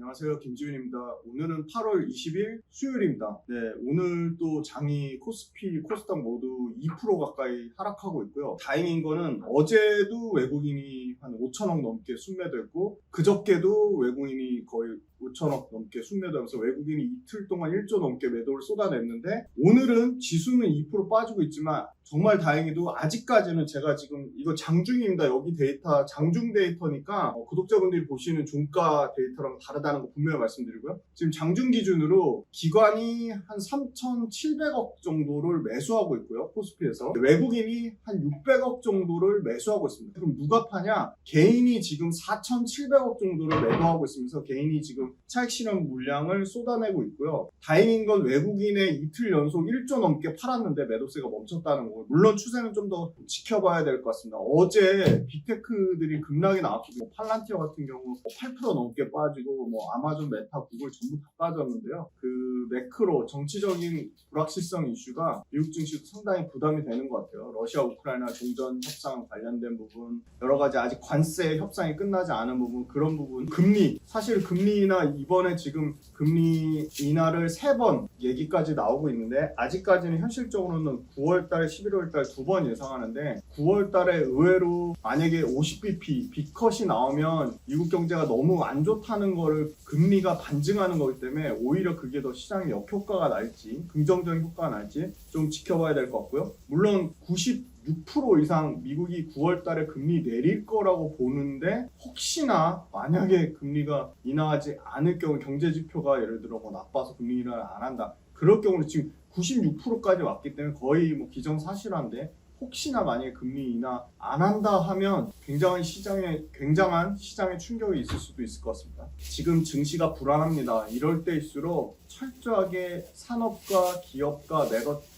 안녕하세요. 김지윤입니다. 오늘은 8월 20일 수요일입니다. 네, 오늘 또 장이 코스피, 코스닥 모두 2% 가까이 하락하고 있고요. 다행인 거는 어제도 외국인이 한 5천억 넘게 순매도했고 그저께도 외국인이 거의 5천억 넘게 순매도하면서 외국인이 이틀 동안 1조 넘게 매도를 쏟아냈는데 오늘은 지수는 2% 빠지고 있지만 정말 다행히도 아직까지는 제가 지금 이거 장중입니다. 여기 데이터 장중 데이터니까 구독자분들이 보시는 종가 데이터랑 다르다는 거 분명히 말씀드리고요. 지금 장중 기준으로 기관이 한 3,700억 정도를 매수하고 있고요. 코스피에서 외국인이 한 600억 정도를 매수하고 있습니다. 그럼 누가 파냐? 개인이 지금 4,700억 정도를 매도하고 있으면서 개인이 지금 차익 실현 물량을 쏟아내고 있고요. 다행인 건 외국인의 이틀 연속 1조 넘게 팔았는데 매도세가 멈췄다는 거고 물론 추세는 좀 더 지켜봐야 될 것 같습니다. 어제 빅테크들이 급락이 나왔고 팔란티어 같은 경우 8% 넘게 빠지고 아마존, 메타, 구글 전부 다 빠졌는데요. 그 매크로 정치적인 불확실성 이슈가 미국 증시도 상당히 부담이 되는 것 같아요. 러시아, 우크라이나 종전 협상 관련된 부분, 여러 가지 아직 관세 협상이 끝나지 않은 부분, 그런 부분, 금리, 사실 금리나 이번에 지금 금리 인하를 3번 얘기까지 나오고 있는데 아직까지는 현실적으로는 9월달, 11월달 2번 예상하는데 9월달에 의외로 만약에 50bp 빅컷이 나오면 미국 경제가 너무 안 좋다는 거를 금리가 반증하는 거기 때문에 오히려 그게 더 시장에 역효과가 날지 긍정적인 효과가 날지 좀 지켜봐야 될 것 같고요. 물론 96% 이상 미국이 9월 달에 금리 내릴 거라고 보는데 혹시나 만약에 금리가 인하하지 않을 경우 경제 지표가 예를 들어 나빠서 금리 인하를 안 한다. 그럴 경우는 지금 96%까지 왔기 때문에 거의 기정사실화인데 혹시나 만약에 금리 인하 안 한다 하면 굉장한 시장에 충격이 있을 수도 있을 것 같습니다. 지금 증시가 불안합니다. 이럴 때일수록 철저하게 산업과 기업과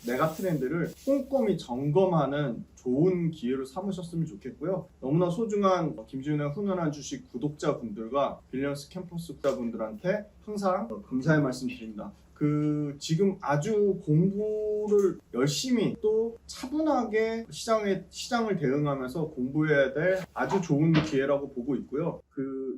메가 트렌드를 꼼꼼히 점검하는 좋은 기회로 삼으셨으면 좋겠고요. 너무나 소중한 김지윤의 훈훈한 주식 구독자분들과 빌리언스 캠퍼스 구독자분들한테 항상 감사의 말씀 드립니다. 지금 아주 공부를 열심히 또 차분하게 시장을 대응하면서 공부해야 될 아주 좋은 기회라고 보고 있고요.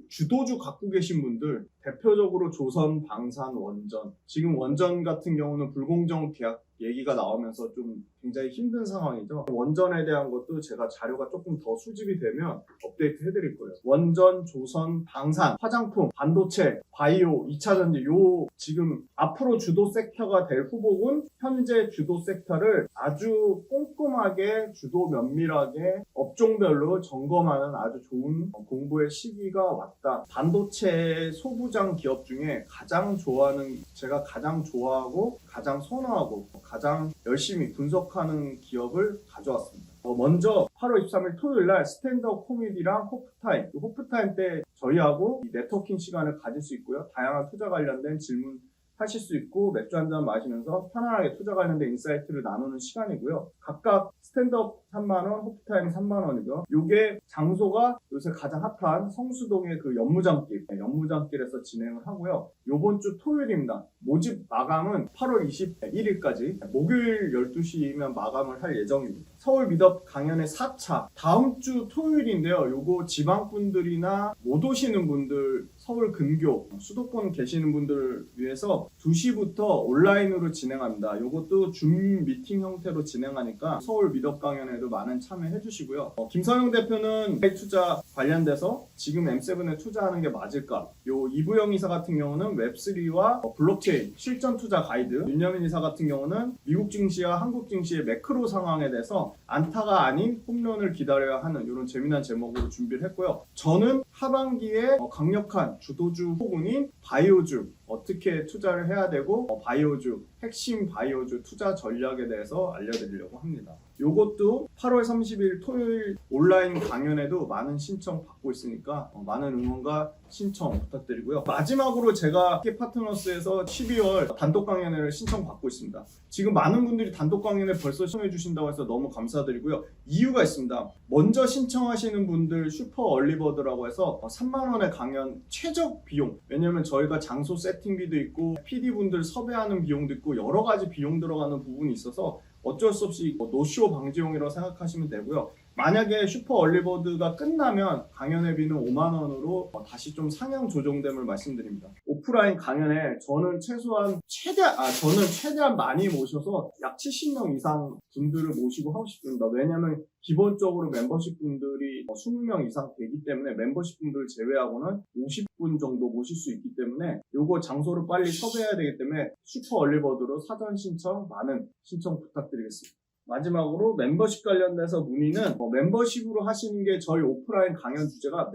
주도주 갖고 계신 분들, 대표적으로 조선, 방산, 원전. 지금 원전 같은 경우는 불공정 계약 얘기가 나오면서 좀 굉장히 힘든 상황이죠. 원전에 대한 것도 제가 자료가 조금 더 수집이 되면 업데이트 해드릴 거예요. 원전, 조선, 방산, 화장품, 반도체, 바이오, 2차전지 지금 앞으로 주도 섹터가 될 후보군 현재 주도 섹터를 아주 꼼꼼하게 주도 면밀하게 업종별로 점검하는 아주 좋은 공부의 시기가 왔다. 반도체 소부장 기업 중에 제가 가장 좋아하고 가장 선호하고 가장 열심히 분석하는 기업을 가져왔습니다. 먼저 8월 23일 토요일날 스탠드업 코미디랑 호프타임 때 저희하고 네트워킹 시간을 가질 수 있고요. 다양한 투자 관련된 질문 하실 수 있고 맥주 한잔 마시면서 편안하게 투자 관련된 인사이트를 나누는 시간이고요. 각각 스탠드업 3만원, 호프타임 3만원이고요. 요게 장소가 요새 가장 핫한 성수동의 연무장길에서 진행을 하고요. 요번 주 토요일입니다. 모집 마감은 8월 21일까지 목요일 12시면 마감을 할 예정입니다. 서울 미덥 강연의 4차 다음 주 토요일인데요. 요거 지방분들이나 못 오시는 분들 서울 근교 수도권 계시는 분들을 위해서 2시부터 온라인으로 진행합니다. 요것도 줌 미팅 형태로 진행하니까 서울 미덥 강연에도 많은 참여해 주시고요. 김선영 대표는 투자 관련돼서 지금 M7에 투자하는 게 맞을까? 이부영 이사 같은 경우는 웹3와 블록체인 실전 투자 가이드, 윤여민 이사 같은 경우는 미국 증시와 한국 증시의 매크로 상황에 대해서 안타가 아닌 홈런을 기다려야 하는 이런 재미난 제목으로 준비를 했고요. 저는 하반기에 강력한 주도주 호군인 바이오주 어떻게 투자를 해야 되고 핵심 바이오주 투자 전략에 대해서 알려드리려고 합니다. 요것도 8월 30일 토요일 온라인 강연에도 많은 신청 받고 있으니까 많은 응원과 신청 부탁드리고요. 마지막으로 제가 파트너스에서 12월 단독 강연을 신청 받고 있습니다. 지금 많은 분들이 단독 강연을 벌써 신청해 주신다고 해서 너무 감사드리고요. 이유가 있습니다. 먼저 신청하시는 분들 슈퍼 얼리버드라고 해서 3만원의 강연 최적 비용, 왜냐면 저희가 장소 세팅비도 있고 PD분들 섭외하는 비용도 있고 여러 가지 비용 들어가는 부분이 있어서 어쩔 수 없이 노쇼 방지용이라고 생각하시면 되고요. 만약에 슈퍼 얼리버드가 끝나면 강연회비는 5만 원으로 다시 좀 상향 조정됨을 말씀드립니다. 오프라인 강연에 저는 최대한 많이 모셔서 약 70명 이상 분들을 모시고 하고 싶습니다. 왜냐하면 기본적으로 멤버십 분들이 20명 이상 되기 때문에 멤버십 분들 제외하고는 50분 정도 모실 수 있기 때문에 요거 장소를 빨리 섭외해야 되기 때문에 슈퍼 얼리버드로 사전 신청, 많은 신청 부탁드리겠습니다. 마지막으로 멤버십 관련돼서 문의는 멤버십으로 하시는 게 저희 오프라인 강연 주제가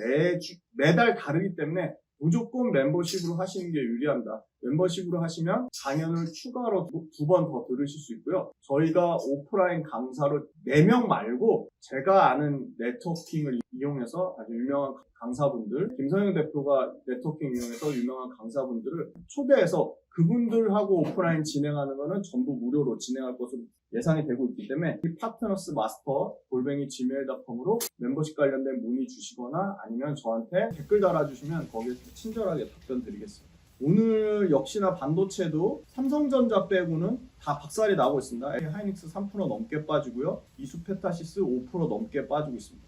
매달 다르기 때문에 무조건 멤버십으로 하시는 게 유리합니다. 멤버십으로 하시면 강연을 추가로 2번 더 들으실 수 있고요. 저희가 오프라인 강사로 4명 말고 제가 아는 네트워킹을 이용해서 아주 유명한 강사분들, 김성영 대표가 네트워킹 이용해서 유명한 강사분들을 초대해서 그분들하고 오프라인 진행하는 거는 전부 무료로 진행할 것으로 예상이 되고 있기 때문에 파트너스 마스터 @gmail.com으로 멤버십 관련된 문의 주시거나 아니면 저한테 댓글 달아주시면 거기에 친절하게 답변 드리겠습니다. 오늘 역시나 반도체도 삼성전자 빼고는 다 박살이 나고 있습니다. 하이닉스 3% 넘게 빠지고요. 이수페타시스 5% 넘게 빠지고 있습니다.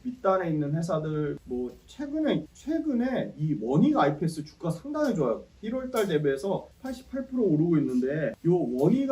밑단에 있는 회사들 최근에 이 원익 IPS 주가 상당히 좋아요. 1월달 대비해서 88% 오르고 있는데 요 원익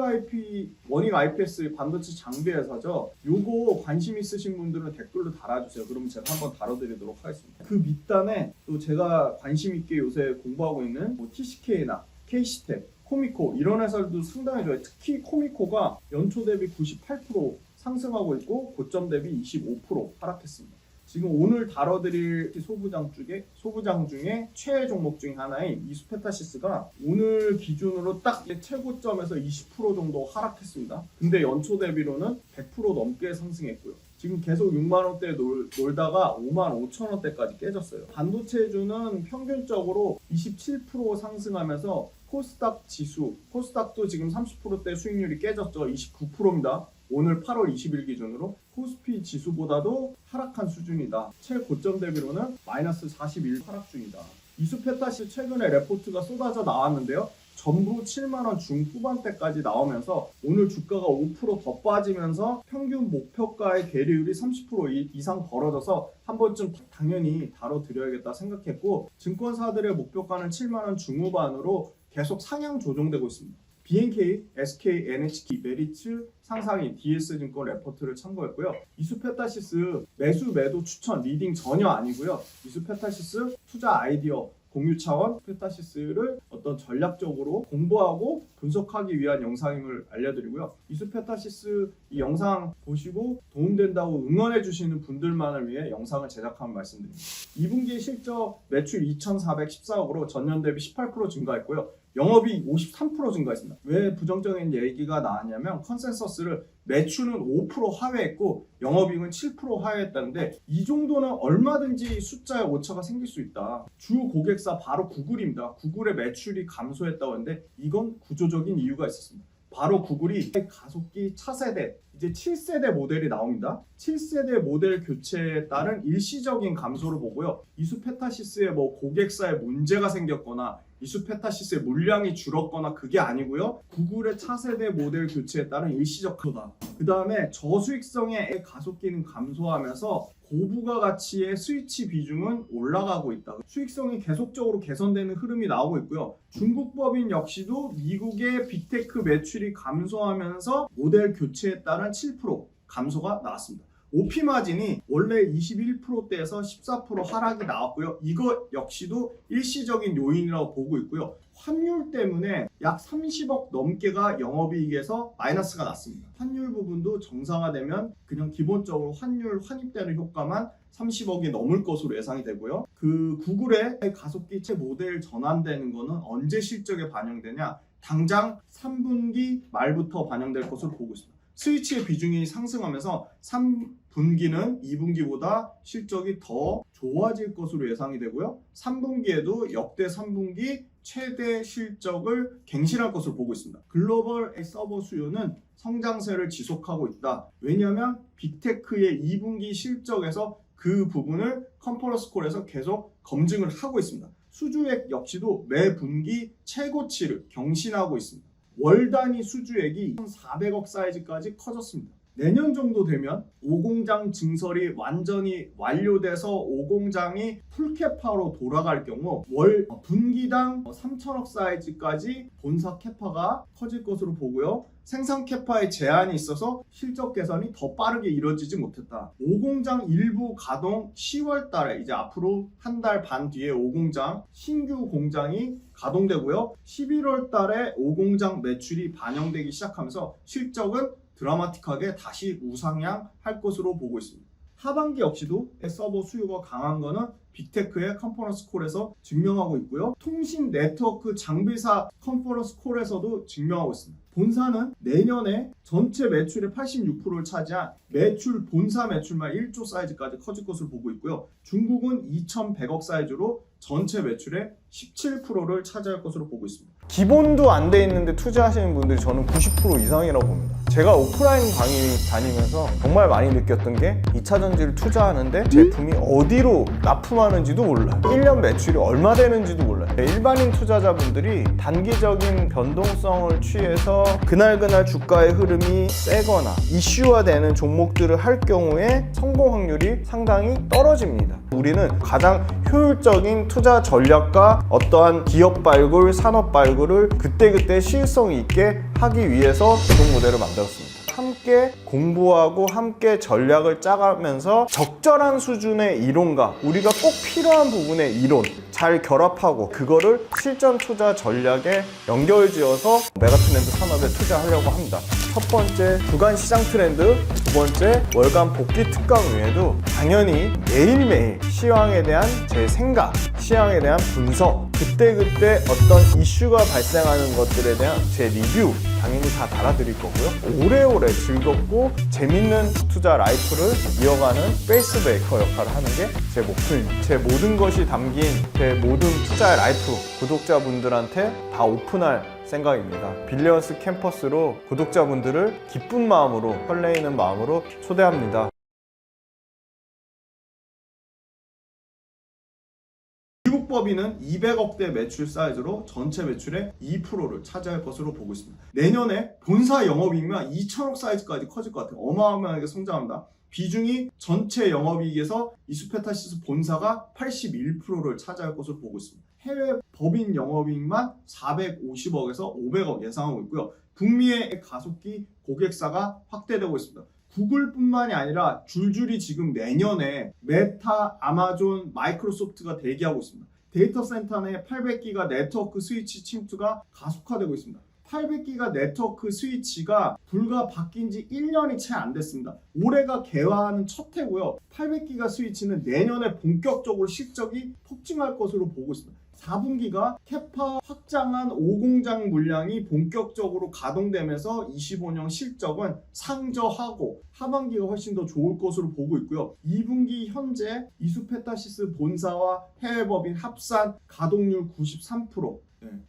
IPS 반도체 장비 회사죠. 요거 관심 있으신 분들은 댓글로 달아주세요. 그러면 제가 한번 다뤄드리도록 하겠습니다. 그 밑단에 또 제가 관심 있게 요새 공부하고 있는 TCK나 K시텍, 코미코 이런 회사들도 상당히 좋아요. 특히 코미코가 연초 대비 98% 상승하고 있고 고점 대비 25% 하락했습니다. 지금 오늘 다뤄드릴 소부장 중에 최애 종목 중에 하나인 이수페타시스가 오늘 기준으로 딱 최고점에서 20% 정도 하락했습니다. 근데 연초 대비로는 100% 넘게 상승했고요. 지금 계속 6만원대 놀다가 5만 5천원대까지 깨졌어요. 반도체주는 평균적으로 27% 상승하면서 코스닥도 지금 30%대 수익률이 깨졌죠. 29%입니다. 오늘 8월 20일 기준으로 코스피 지수보다도 하락한 수준이다. 최고점 대비로는 마이너스 41 하락 중이다. 이수페타시 최근에 레포트가 쏟아져 나왔는데요. 전부 7만원 중후반대까지 나오면서 오늘 주가가 5% 더 빠지면서 평균 목표가의 괴리율이 30% 이상 벌어져서 한 번쯤 당연히 다뤄드려야겠다 생각했고 증권사들의 목표가는 7만원 중후반으로 계속 상향 조정되고 있습니다. BNK, SK, NHK, 메리츠, 상상이, DS증권 레포트를 참고했고요. 이수페타시스 매도 추천, 리딩 전혀 아니고요. 이수페타시스 투자 아이디어 공유 차원 페타시스를 어떤 전략적으로 공부하고 분석하기 위한 영상임을 알려드리고요. 이수페타시스 이 영상 보시고 도움된다고 응원해 주시는 분들만을 위해 영상을 제작한 말씀드립니다. 2분기 실적 매출 2,414억으로 전년 대비 18% 증가했고요. 영업이익 53% 증가했습니다. 왜 부정적인 얘기가 나왔냐면 컨센서스를 매출은 5% 하회했고 영업이익은 7% 하회했다는데 이 정도는 얼마든지 숫자에 오차가 생길 수 있다. 주 고객사 바로 구글입니다. 구글의 매출이 감소했다고 하는데 이건 구조적인 이유가 있었습니다. 바로 구글이 가속기 차세대 이제 7세대 모델이 나옵니다. 7세대 모델 교체에 따른 일시적인 감소를 보고요. 이수페타시스의 고객사에 문제가 생겼거나 이수페타시스의 물량이 줄었거나 그게 아니고요. 구글의 차세대 모델 교체에 따른 일시적 거다. 그 다음에 저수익성의 가속기는 감소하면서 고부가 가치의 스위치 비중은 올라가고 있다. 수익성이 계속적으로 개선되는 흐름이 나오고 있고요. 중국 법인 역시도 미국의 빅테크 매출이 감소하면서 모델 교체에 따른 7% 감소가 나왔습니다. OP 마진이 원래 21%대에서 14% 하락이 나왔고요. 이거 역시도 일시적인 요인이라고 보고 있고요. 환율 때문에 약 30억 넘게가 영업이익에서 마이너스가 났습니다. 환율 부분도 정상화되면 그냥 기본적으로 환율 환입되는 효과만 30억이 넘을 것으로 예상이 되고요. 그 구글의 가속기체 모델 전환되는 거는 언제 실적에 반영되냐? 당장 3분기 말부터 반영될 것으로 보고 있습니다. 스위치의 비중이 상승하면서 3분기는 2분기보다 실적이 더 좋아질 것으로 예상이 되고요. 3분기에도 역대 3분기 최대 실적을 갱신할 것으로 보고 있습니다. 글로벌 서버 수요는 성장세를 지속하고 있다. 왜냐하면 빅테크의 2분기 실적에서 그 부분을 컨퍼런스콜에서 계속 검증을 하고 있습니다. 수주액 역시도 매 분기 최고치를 경신하고 있습니다. 월 단위 수주액이 400억 사이즈까지 커졌습니다. 내년 정도 되면 5공장 증설이 완전히 완료돼서 5공장이 풀캐파로 돌아갈 경우 월 분기당 3천억 사이즈까지 본사 캐파가 커질 것으로 보고요. 생산 캐파에 제한이 있어서 실적 개선이 더 빠르게 이루어지지 못했다. 5공장 일부 가동 10월 달에 이제 앞으로 한 달 반 뒤에 5공장 신규 공장이 가동되고요. 11월 달에 5공장 매출이 반영되기 시작하면서 실적은 드라마틱하게 다시 우상향할 것으로 보고 있습니다. 하반기 역시도 서버 수요가 강한 거는 빅테크의 컨퍼런스 콜에서 증명하고 있고요. 통신 네트워크 장비사 컨퍼런스 콜에서도 증명하고 있습니다. 본사는 내년에 전체 매출의 86%를 차지한 본사 매출만 1조 사이즈까지 커질 것으로 보고 있고요. 중국은 2,100억 사이즈로 전체 매출의 17%를 차지할 것으로 보고 있습니다. 기본도 안 돼 있는데 투자하시는 분들이 저는 90% 이상이라고 봅니다. 제가 오프라인 강의 다니면서 정말 많이 느꼈던 게 2차전지를 투자하는데 제품이 어디로 납품하는지도 몰라요. 1년 매출이 얼마 되는지도 몰라요. 일반인 투자자분들이 단기적인 변동성을 취해서 그날 주가의 흐름이 세거나 이슈화되는 종목들을 할 경우에 성공 확률이 상당히 떨어집니다. 우리는 가장 효율적인 투자 전략과 어떠한 기업 발굴, 산업 발굴을 그때그때 시일성 있게 하기 위해서 이동 모델을 만들었습니다. 함께 공부하고 함께 전략을 짜가면서 적절한 수준의 이론과 우리가 꼭 필요한 부분의 이론 잘 결합하고 그거를 실전 투자 전략에 연결지어서 메가트렌드 산업에 투자하려고 합니다. 첫 번째 주간 시장 트렌드, 두 번째 월간 복귀 특강 외에도 당연히 매일매일 시황에 대한 제 생각, 시황에 대한 분석, 그때그때 어떤 이슈가 발생하는 것들에 대한 제 리뷰 당연히 다 달아드릴 거고요. 오래오래 즐겁고 재밌는 투자 라이프를 이어가는 페이스메이커 역할을 하는 게 제 목표입니다. 제 모든 것이 담긴 제 모든 투자 라이프 구독자분들한테 다 오픈할 생각입니다. 빌리언스 캠퍼스로 구독자분들을 기쁜 마음으로, 설레이는 마음으로 초대합니다. 미국 법인은 200억대 매출 사이즈로 전체 매출의 2%를 차지할 것으로 보고 있습니다. 내년에 본사 영업이익만 2천억 사이즈까지 커질 것 같아요. 어마어마하게 성장합니다. 비중이 전체 영업이익에서 이수페타시스 본사가 81%를 차지할 것으로 보고 있습니다. 해외 법인 영업이익만 450억에서 500억 예상하고 있고요. 북미의 가속기 고객사가 확대되고 있습니다. 구글뿐만이 아니라 줄줄이 지금 내년에 메타, 아마존, 마이크로소프트가 대기하고 있습니다. 데이터 센터 내 800기가 네트워크 스위치 침투가 가속화되고 있습니다. 800기가 네트워크 스위치가 불과 바뀐 지 1년이 채 안 됐습니다. 올해가 개화하는 첫 해고요. 800기가 스위치는 내년에 본격적으로 실적이 폭증할 것으로 보고 있습니다. 4분기가 캐파 확장한 5공장 물량이 본격적으로 가동되면서 25년 실적은 상저하고 하반기가 훨씬 더 좋을 것으로 보고 있고요. 2분기 현재 이수페타시스 본사와 해외법인 합산 가동률 93%,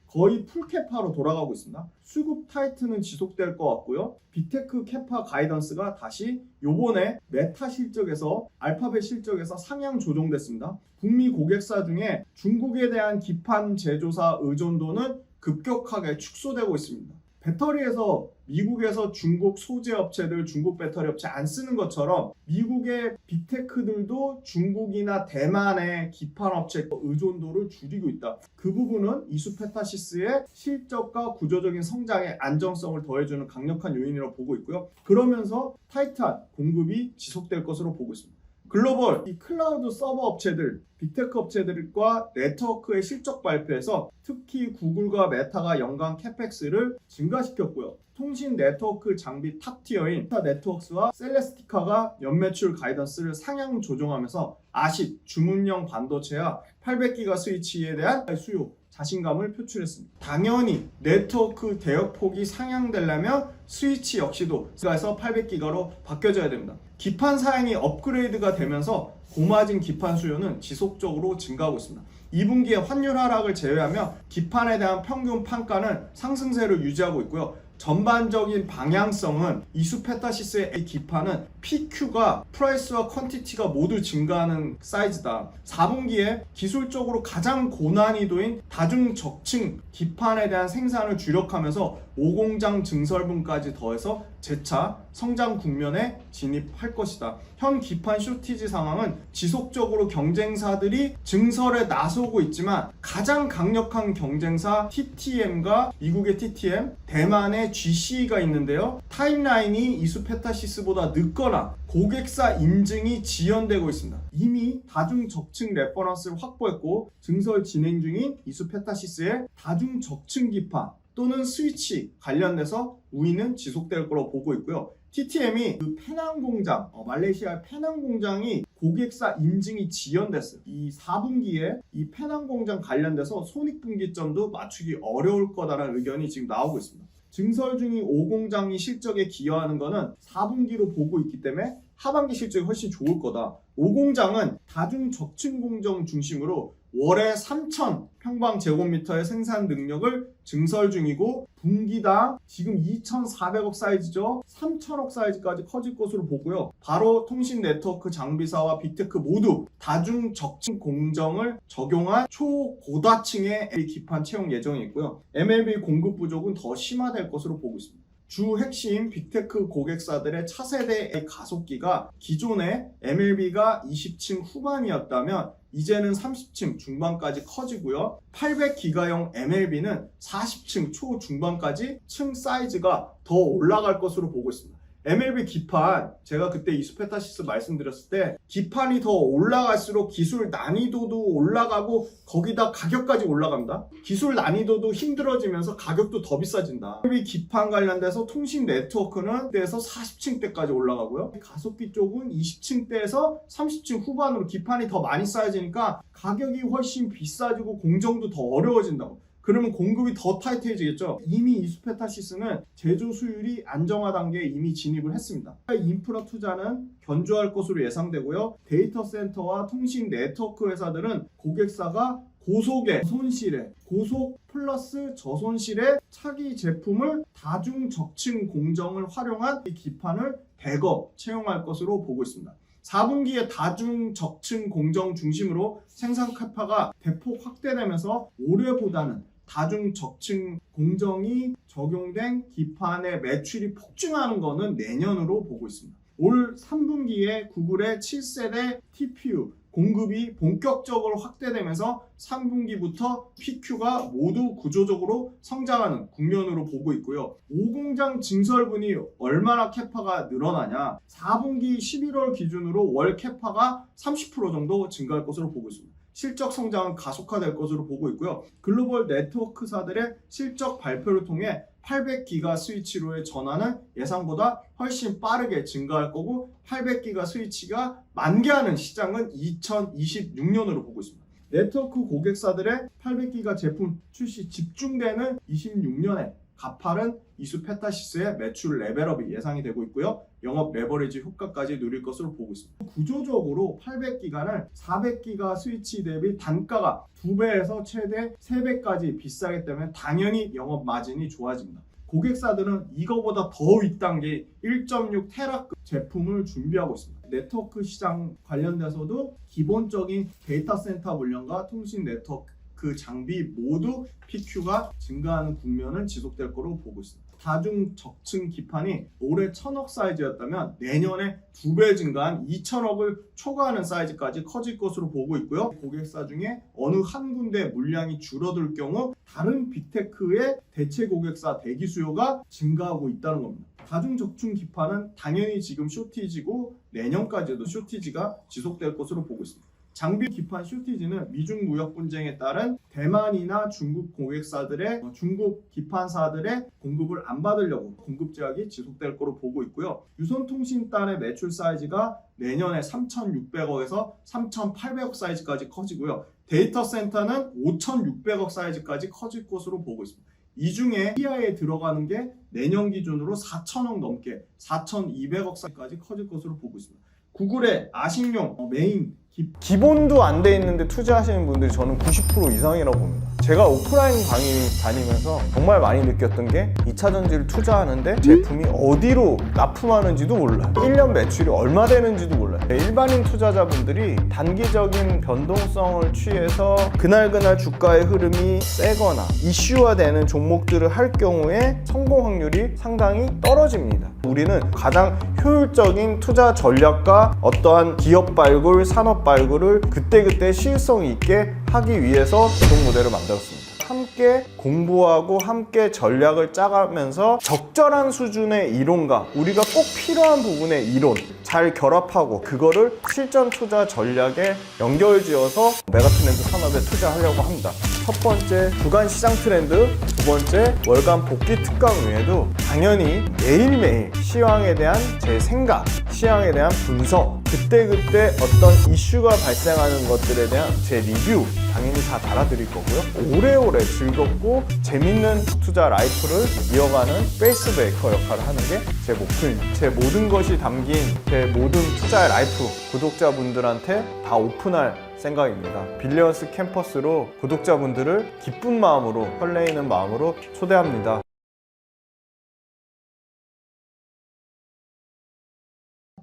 거의 풀캐파로 돌아가고 있습니다. 수급 타이트는 지속될 것 같고요. 빅테크 캐파 가이던스가 다시 요번에 메타 실적에서 알파벳 실적에서 상향 조정됐습니다. 북미 고객사 중에 중국에 대한 기판 제조사 의존도는 급격하게 축소되고 있습니다. 배터리에서 미국에서 중국 소재 업체들, 중국 배터리 업체 안 쓰는 것처럼 미국의 빅테크들도 중국이나 대만의 기판 업체 의존도를 줄이고 있다. 그 부분은 이수페타시스의 실적과 구조적인 성장에 안정성을 더해주는 강력한 요인이라고 보고 있고요. 그러면서 타이트한 공급이 지속될 것으로 보고 있습니다. 글로벌 이 클라우드 서버 업체들, 빅테크 업체들과 네트워크의 실적 발표에서 특히 구글과 메타가 연간 캐펙스를 증가시켰고요. 통신 네트워크 장비 탑티어인 스타 네트워크스와 셀레스티카가 연매출 가이던스를 상향 조정하면서 아쉽 주문형 반도체와 800기가 스위치에 대한 수요 자신감을 표출했습니다. 당연히 네트워크 대역폭이 상향되려면 스위치 역시도 그래서 800기가로 바뀌어져야 됩니다. 기판 사양이 업그레이드가 되면서 고마진 기판 수요는 지속적으로 증가하고 있습니다. 2분기에 환율 하락을 제외하면 기판에 대한 평균 판가는 상승세를 유지하고 있고요. 전반적인 방향성은 이수페타시스의 기판은 PQ가 프라이스와 퀀티티가 모두 증가하는 사이즈다. 4분기에 기술적으로 가장 고난이도인 다중적층 기판에 대한 생산을 주력하면서 5공장 증설분까지 더해서 재차 성장 국면에 진입할 것이다. 현 기판 쇼티지 상황은 지속적으로 경쟁사들이 증설에 나서고 있지만 가장 강력한 경쟁사 TTM과 미국의 TTM, 대만의 GC가 있는데요. 타임라인이 이수페타시스보다 늦거나 고객사 인증이 지연되고 있습니다. 이미 다중적층 레퍼런스를 확보했고 증설 진행 중인 이수페타시스의 다중적층 기판 또는 스위치 관련돼서 우위는 지속될 거로 보고 있고요. TTM이 그 페낭 공장, 말레이시아 페낭 공장이 고객사 인증이 지연됐어요. 이 4분기에 이 페낭 공장 관련돼서 손익분기점도 맞추기 어려울 거다라는 의견이 지금 나오고 있습니다. 증설 중인 5공장이 실적에 기여하는 것은 4분기로 보고 있기 때문에 하반기 실적이 훨씬 좋을 거다. 5공장은 다중적층 공정 중심으로 월에 3,000 평방제곱미터의 생산 능력을 증설 중이고 분기당 지금 2,400억 사이즈죠. 3,000억 사이즈까지 커질 것으로 보고요. 바로 통신 네트워크 장비사와 빅테크 모두 다중적층 공정을 적용한 초고다층의 기판 채용 예정이 있고요. MLB 공급 부족은 더 심화될 것으로 보고 있습니다. 주 핵심 빅테크 고객사들의 차세대의 가속기가 기존의 MLB가 20층 후반이었다면 이제는 30층 중반까지 커지고요. 800기가용 MLB는 40층 초중반까지 층 사이즈가 더 올라갈 것으로 보고 있습니다. MLB 기판, 제가 그때 이수페타시스 말씀드렸을 때 기판이 더 올라갈수록 기술 난이도도 올라가고 거기다 가격까지 올라갑니다. 기술 난이도도 힘들어지면서 가격도 더 비싸진다. MLB 기판 관련돼서 통신 네트워크는 대에서 40층대까지 올라가고요. 가속기 쪽은 20층대에서 30층 후반으로 기판이 더 많이 쌓여지니까 가격이 훨씬 비싸지고 공정도 더 어려워진다고. 그러면 공급이 더 타이트해지겠죠. 이미 이수페타시스는 제조 수율이 안정화 단계에 이미 진입을 했습니다. 인프라 투자는 견조할 것으로 예상되고요. 데이터 센터와 통신 네트워크 회사들은 고객사가 고속의 손실에 고속 플러스 저손실의 차기 제품을 다중적층 공정을 활용한 이 기판을 대거 채용할 것으로 보고 있습니다. 4분기에 다중적층 공정 중심으로 생산 캐파가 대폭 확대되면서 올해보다는 다중적층 공정이 적용된 기판의 매출이 폭증하는 것은 내년으로 보고 있습니다. 올 3분기에 구글의 7세대 TPU 공급이 본격적으로 확대되면서 3분기부터 PQ가 모두 구조적으로 성장하는 국면으로 보고 있고요. 5공장 증설분이 얼마나 캐파가 늘어나냐? 4분기 11월 기준으로 월 캐파가 30% 정도 증가할 것으로 보고 있습니다. 실적 성장은 가속화될 것으로 보고 있고요. 글로벌 네트워크사들의 실적 발표를 통해 800기가 스위치로의 전환은 예상보다 훨씬 빠르게 증가할 거고 800기가 스위치가 만개하는 시장은 2026년으로 보고 있습니다. 네트워크 고객사들의 800기가 제품 출시 집중되는 26년에 가파른 이수페타시스의 매출 레벨업이 예상이 되고 있고요. 영업 레버리지 효과까지 누릴 것으로 보고 있습니다. 구조적으로 800기가는 400기가 스위치 대비 단가가 2배에서 최대 3배까지 비싸기 때문에 당연히 영업 마진이 좋아집니다. 고객사들은 이거보다 더 윗단계 1.6테라급 제품을 준비하고 있습니다. 네트워크 시장 관련돼서도 기본적인 데이터 센터 물량과 통신 네트워크 그 장비 모두 PQ가 증가하는 국면은 지속될 거로 보고 있습니다. 다중적층 기판이 올해 1,000억 사이즈였다면 내년에 2배 증가한 2,000억을 초과하는 사이즈까지 커질 것으로 보고 있고요. 고객사 중에 어느 한 군데 물량이 줄어들 경우 다른 빅테크의 대체 고객사 대기 수요가 증가하고 있다는 겁니다. 다중적층 기판은 당연히 지금 쇼티지고 내년까지도 쇼티지가 지속될 것으로 보고 있습니다. 장비 기판 쇼티지는 미중 무역 분쟁에 따른 대만이나 중국 고객사들의 중국 기판사들의 공급을 안 받으려고 공급 제약이 지속될 거로 보고 있고요. 유선통신단의 매출 사이즈가 내년에 3,600억에서 3,800억 사이즈까지 커지고요. 데이터 센터는 5,600억 사이즈까지 커질 것으로 보고 있습니다. 이 중에 PI에 들어가는 게 내년 기준으로 4,000억 넘게 4,200억 사이즈까지 커질 것으로 보고 있습니다. 구글의 아식용 메인 기본도 안 돼 있는데 투자하시는 분들이 저는 90% 이상이라고 봅니다. 제가 오프라인 강의 다니면서 정말 많이 느꼈던 게 2차전지를 투자하는데 제품이 어디로 납품하는지도 몰라요. 1년 매출이 얼마 되는지도 몰라요. 일반인 투자자분들이 단기적인 변동성을 취해서 그날 주가의 흐름이 세거나 이슈화되는 종목들을 할 경우에 성공 확률이 상당히 떨어집니다. 우리는 가장 효율적인 투자 전략과 어떠한 기업 발굴, 산업 발굴을 그때그때 시의성 있게 하기 위해서 이동 모델을 만들었습니다. 함께 공부하고 함께 전략을 짜가면서 적절한 수준의 이론과 우리가 꼭 필요한 부분의 이론 잘 결합하고 그거를 실전 투자 전략에 연결지어서 메가트렌드 산업에 투자하려고 합니다. 첫 번째 주간 시장 트렌드, 두 번째 월간 복귀 특강 외에도 당연히 매일매일 시황에 대한 제 생각, 시황에 대한 분석, 그때그때 어떤 이슈가 발생하는 것들에 대한 제 리뷰 당연히 다 달아드릴 거고요. 오래오래 즐겁고 재밌는 투자 라이프를 이어가는 페이스 브레이커 역할을 하는 게 제 목표입니다. 제 모든 것이 담긴 제 모든 투자의 라이프 구독자분들한테 다 오픈할 생각입니다. 빌리언스 캠퍼스로 구독자분들을 기쁜 마음으로, 설레이는 마음으로 초대합니다.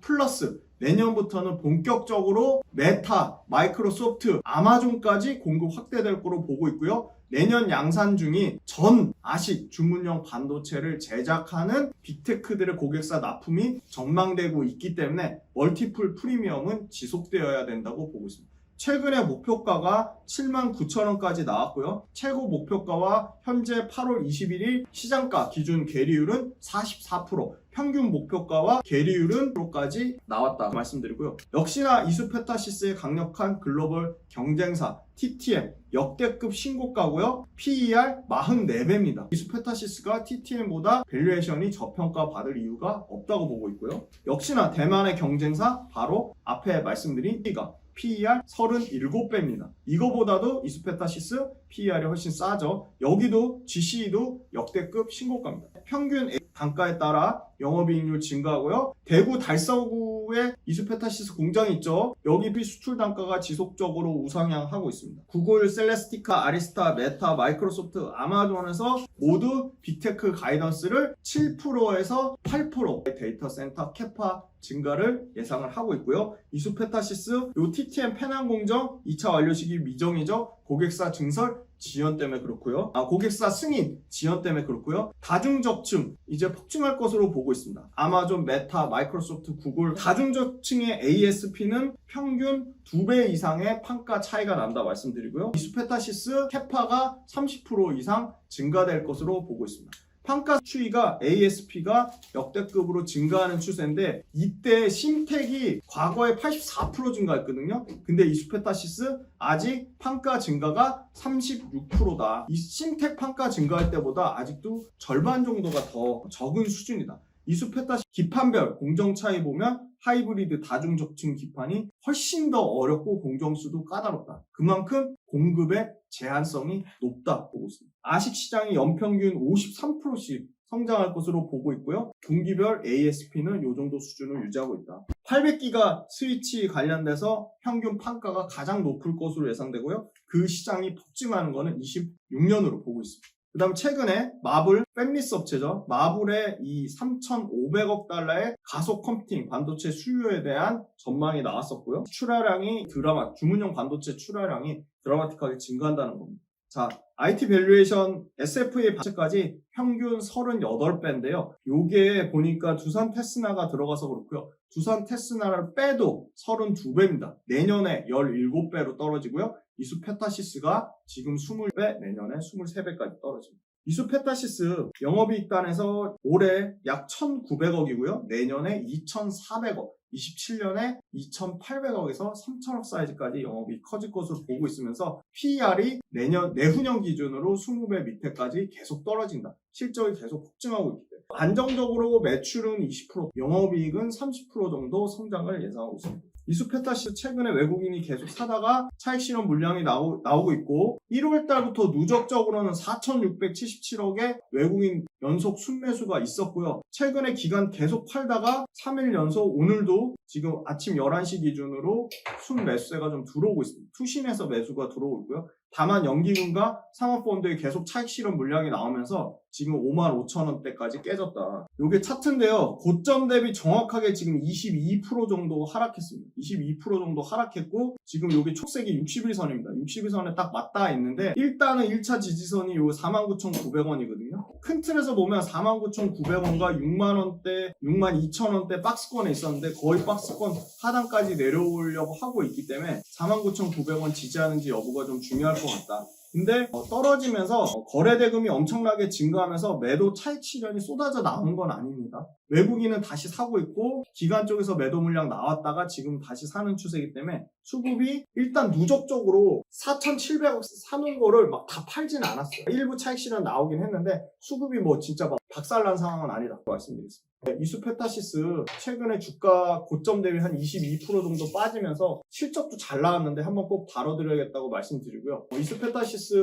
플러스 내년부터는 본격적으로 메타, 마이크로소프트, 아마존까지 공급 확대될 거로 보고 있고요. 내년 양산 중인 전 아식 주문용 반도체를 제작하는 빅테크들의 고객사 납품이 전망되고 있기 때문에 멀티플 프리미엄은 지속되어야 된다고 보고 있습니다. 최근에 목표가가 79,000원까지 나왔고요. 최고 목표가와 현재 8월 21일 시장가 기준 계리율은 44%, 평균 목표가와 계리율은 10%까지 나왔다 말씀드리고요. 역시나 이수페타시스의 강력한 글로벌 경쟁사 TTM 역대급 신고가고요. PER 44배입니다. 이수페타시스가 TTM보다 밸류에이션이 저평가 받을 이유가 없다고 보고 있고요. 역시나 대만의 경쟁사 바로 앞에 말씀드린 T가 PER 37배입니다. 이거보다도 이수페타시스 PER이 훨씬 싸죠. 여기도 GCE도 역대급 신고가입니다. 평균 단가에 따라 영업이익률 증가하고요. 대구 달서구에 이수페타시스 공장이 있죠. 여기 수출 단가가 지속적으로 우상향하고 있습니다. 구글, 셀레스티카, 아리스타, 메타, 마이크로소프트, 아마존에서 모두 빅테크 가이던스를 7%에서 8% 데이터 센터 캐파 증가를 예상을 하고 있고요. 이수페타시스 요 TTM 페낭 공정 2차 완료 시기 미정이죠. 고객사 증설 지연 때문에 그렇고요. 고객사 승인 지연 때문에 그렇고요. 다중적층 이제 폭증할 것으로 보고 있습니다. 아마존, 메타, 마이크로소프트, 구글 다중적층의 ASP는 평균 2배 이상의 판가 차이가 난다 말씀드리고요. 이수페타시스 캐파가 30% 이상 증가될 것으로 보고 있습니다. 판가 추이가 ASP가 역대급으로 증가하는 추세인데 이때 심텍이 과거에 84% 증가했거든요. 근데 이수페타시스 아직 판가 증가가 36%다. 이 심텍 판가 증가할 때보다 아직도 절반 정도가 더 적은 수준이다. 이수페타시스 기판별 공정 차이 보면 하이브리드 다중적층 기판이 훨씬 더 어렵고 공정수도 까다롭다. 그만큼 공급의 제한성이 높다 보고 있습니다. 아식 시장이 연평균 53%씩 성장할 것으로 보고 있고요. 분기별 ASP는 이 정도 수준을 유지하고 있다. 800기가 스위치 관련돼서 평균 판가가 가장 높을 것으로 예상되고요. 그 시장이 폭증하는 것은 26년으로 보고 있습니다. 그 다음 최근에 마블, 팹리스 업체죠. 마블의 이 3,500억 달러의 가속 컴퓨팅 반도체 수요에 대한 전망이 나왔었고요. 출하량이 주문용 반도체 출하량이 드라마틱하게 증가한다는 겁니다. 자, IT 밸류에이션 SFA 반도체까지 평균 38배인데요. 요게 보니까 두산 테스나가 들어가서 그렇고요. 두산 테스나를 빼도 32배입니다. 내년에 17배로 떨어지고요. 이수페타시스가 지금 20배, 내년에 23배까지 떨어집니다. 이수페타시스 영업이익단에서 올해 약 1,900억이고요. 내년에 2,400억, 27년에 2,800억에서 3,000억 사이즈까지 영업이익 커질 것으로 보고 있으면서 PER이 내후년 기준으로 20배 밑에까지 계속 떨어진다. 실적이 계속 폭증하고 있기 때문에 안정적으로 매출은 20%, 영업이익은 30% 정도 성장을 예상하고 있습니다. 이수페타시스 최근에 외국인이 계속 사다가 차익 실현 물량이 나오고 있고 1월 달부터 누적적으로는 4,677억의 외국인 연속 순매수가 있었고요. 최근에 기간 계속 팔다가 3일 연속 오늘도 지금 아침 11시 기준으로 순매수세가 좀 들어오고 있습니다. 투신해서 매수가 들어오고 있고요. 다만 연기금과 상업본드에 계속 차익 실현 물량이 나오면서 지금 55,000원대까지 깨졌다. 요게 차트인데요. 고점 대비 정확하게 지금 22% 정도 하락했습니다. 22% 정도 하락했고 지금 요게 촉색이 60일선입니다. 60일선에 딱 맞닿아 있는데 일단은 1차 지지선이 요 49,900원이거든요. 큰 틀에서 보면 49,900원과 6만원대, 62,000원대 박스권에 있었는데 거의 박스권 하단까지 내려오려고 하고 있기 때문에 49,900원 지지하는지 여부가 좀 중요할 것 같다. 근데 떨어지면서 거래대금이 엄청나게 증가하면서 매도 차익 실현이 쏟아져 나온 건 아닙니다. 외국인은 다시 사고 있고 기관 쪽에서 매도 물량 나왔다가 지금 다시 사는 추세이기 때문에 수급이 일단 누적적으로 4,700억 사는 거를 막 다 팔지는 않았어요. 일부 차익 실현 나오긴 했는데 수급이 뭐 진짜 막 박살난 상황은 아니라고 말씀드리겠습니다. 이수페타시스 최근에 주가 고점 대비 한 22% 정도 빠지면서 실적도 잘 나왔는데 한번 꼭 다뤄드려야겠다고 말씀드리고요. 이수페타시스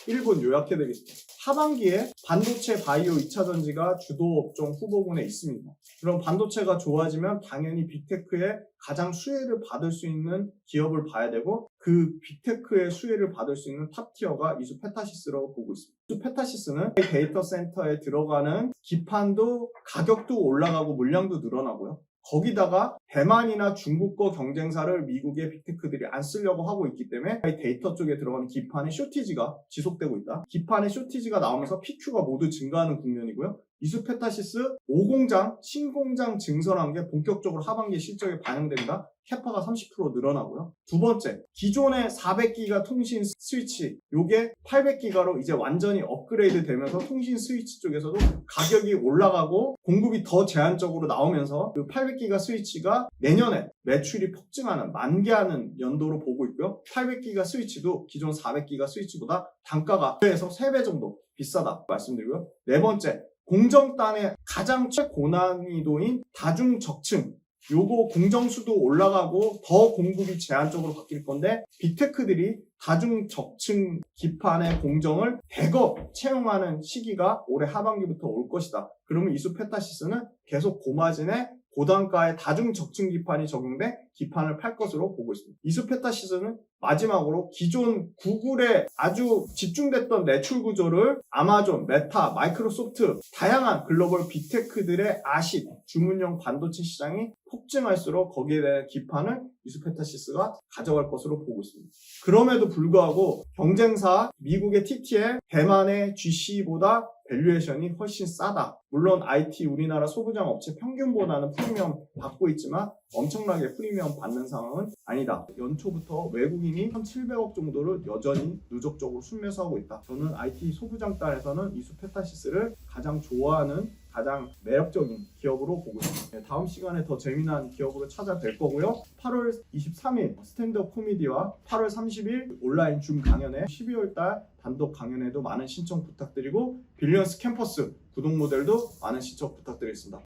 1분 요약해드리겠습니다. 하반기에 반도체 바이오 2차전지가 주도 업종 후보군에 있습니다. 그럼 반도체가 좋아지면 당연히 빅테크의 가장 수혜를 받을 수 있는 기업을 봐야 되고 그 빅테크의 수혜를 받을 수 있는 탑티어가 이수페타시스라고 보고 있습니다. 이수페타시스는 데이터 센터에 들어가는 기판도 가격도 올라가고 물량도 늘어나고요. 거기다가 대만이나 중국 거 경쟁사를 미국의 빅테크들이 안 쓰려고 하고 있기 때문에 데이터 쪽에 들어가는 기판의 쇼티지가 지속되고 있다. 기판의 쇼티지가 나오면서 PQ가 모두 증가하는 국면이고요. 이수페타시스 5공장, 신공장 증설한 게 본격적으로 하반기 실적에 반영된다. 캐파가 30% 늘어나고요. 두 번째, 기존의 400기가 통신 스위치, 요게 800기가로 이제 완전히 업그레이드 되면서 통신 스위치 쪽에서도 가격이 올라가고 공급이 더 제한적으로 나오면서 그 800기가 스위치가 내년에 매출이 폭증하는, 만개하는 연도로 보고 있고요. 800기가 스위치도 기존 400기가 스위치보다 단가가 2배에서 3배 정도 비싸다 말씀드리고요. 네 번째, 공정단의 가장 최고난이도인 다중적층, 요거 공정수도 올라가고 더 공급이 제한적으로 바뀔 건데 빅테크들이 다중적층 기판의 공정을 대거 채용하는 시기가 올해 하반기부터 올 것이다. 그러면 이수페타시스는 계속 고마진의 고단가의 다중적층 기판이 적용돼 기판을 팔 것으로 보고 있습니다. 이수페타시스는 마지막으로 기존 구글에 아주 집중됐던 매출 구조를 아마존, 메타, 마이크로소프트 다양한 글로벌 빅테크들의 아식, 주문형 반도체 시장이 폭증할수록 거기에 대한 기판을 이수페타시스가 가져갈 것으로 보고 있습니다. 그럼에도 불구하고 경쟁사 미국의 TTL, 대만의 GC보다 밸류에이션이 훨씬 싸다. 물론 IT 우리나라 소부장 업체 평균보다는 프리미엄 받고 있지만 엄청나게 프리미엄 받는 상황은 아니다. 연초부터 외국인이 1,700억 정도를 여전히 누적적으로 순매수하고 있다. 저는 IT 소부장단에서는 이수페타시스를 가장 좋아하는 가장 매력적인 기업으로 보고 있습니다. 다음 시간에 더 재미난 기업으로 찾아뵐 거고요. 8월 23일 스탠드업 코미디와 8월 30일 온라인 줌 강연에 12월달 단독 강연에도 많은 신청 부탁드리고 빌리언스 캠퍼스 구독 모델도 많은 신청 부탁드리겠습니다.